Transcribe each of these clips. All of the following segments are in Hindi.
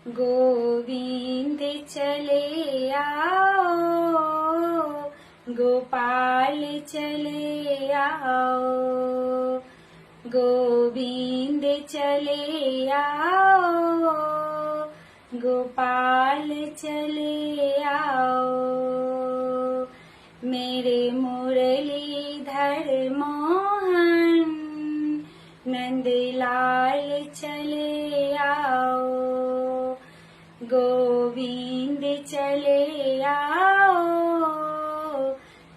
गोविंद चले आओ, गोपाल चले आओ, गोविंद चले आओ, गोपाल चले आओ। मेरे मुरलीधर मोहन नंदलाल चले आओ, गोविंद चले आओ,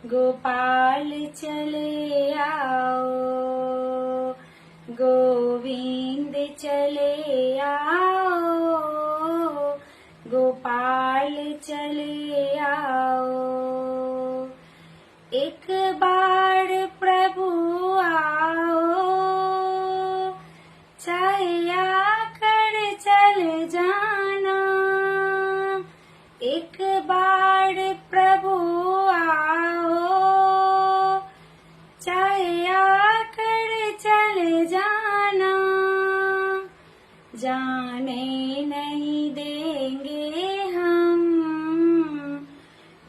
गोपाल चले आओ, गोविंद चले आओ, गोपाल चले आओ। एक बार प्रभु आओ, चाहे आकर चल जाना। एक बार प्रभु आओ, चाहे आकर चल जाना। जाने नहीं देंगे हम,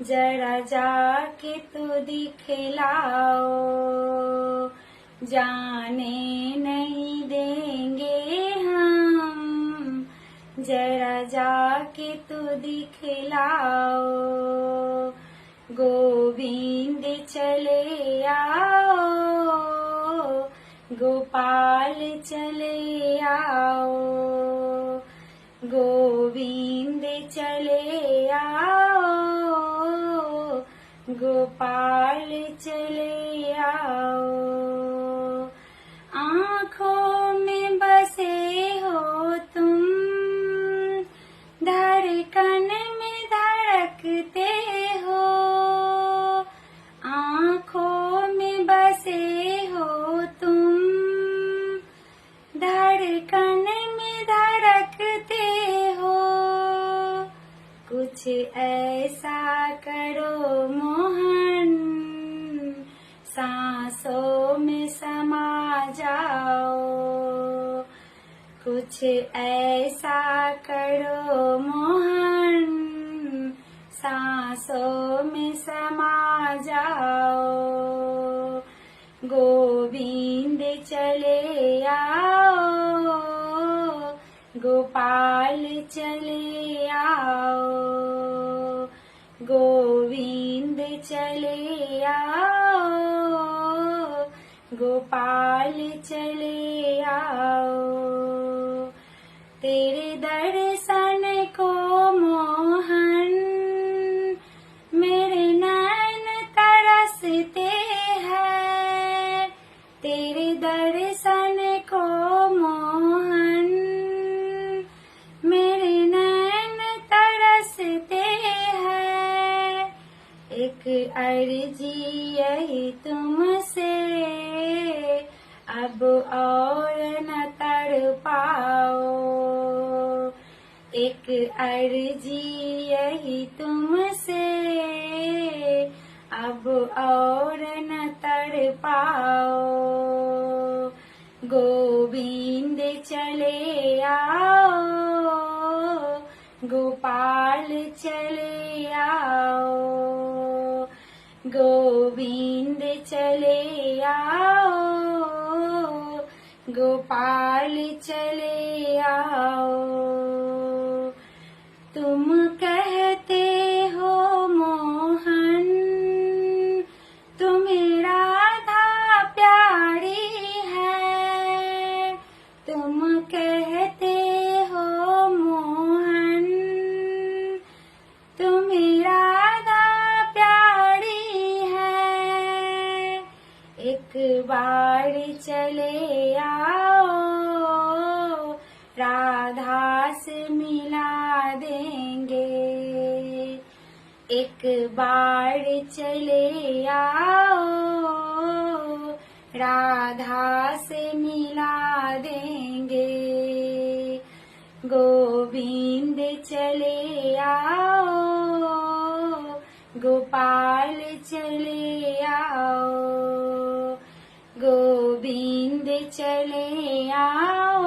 जरा जाके तो दिखलाओ। जाने नहीं देंगे हम, जरा जाके तो दिखलाओ। गोविंद चले आओ, गोपाल चले आओ, गोविंद चले आओ, गोपाल चले आओ। आँखों में बसे हो तुम, धड़कन में धड़कते हो। आँखों में बसे हो तुम, धड़कन में धड़कते हो। कुछ ऐसा करो मोहन, सांसों में समा जाओ। कुछ ऐसा करो मोहन, सांसों में समा जाओ। गोविंद चले आओ, गोपाल चले आओ, गोविंद चले आओ, गोपाल चले आओ। तेरे दर्शन को मोहन मेरे नैन तरसते हैं। तेरे दर्शन को मोहन मेरे नैन तरसते हैं। एक अर्जी यही तुमसे, अब और न तड़पाओ। एक अर्जी यही तुमसे, अब और न तड़पाओ। गोविंद चले आओ, गोपाल चले आओ, गोविंद चले आओ, गोपाल चले आओ। तुम कहते हो मोहन तुम्हें राधा प्यारी है। तुम कहते हो मोहन तुम्हें राधा प्यारी है। एक बार चले आओ, राधा से मिला देंगे। एक बार चले आओ, राधा से मिला देंगे। गोविंद चले आओ, गोपाल चले आओ, गोविंद चले आओ,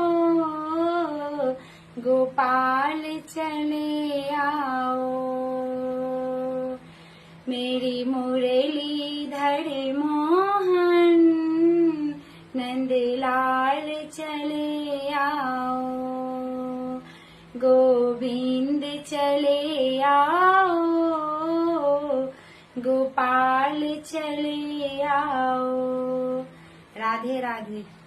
गोपाल चले आओ। मेरी मुरलीधर मोहन नंदलाल चले आओ। गोविंद चले आओ, गोपाल चले आओ। राधे राधे।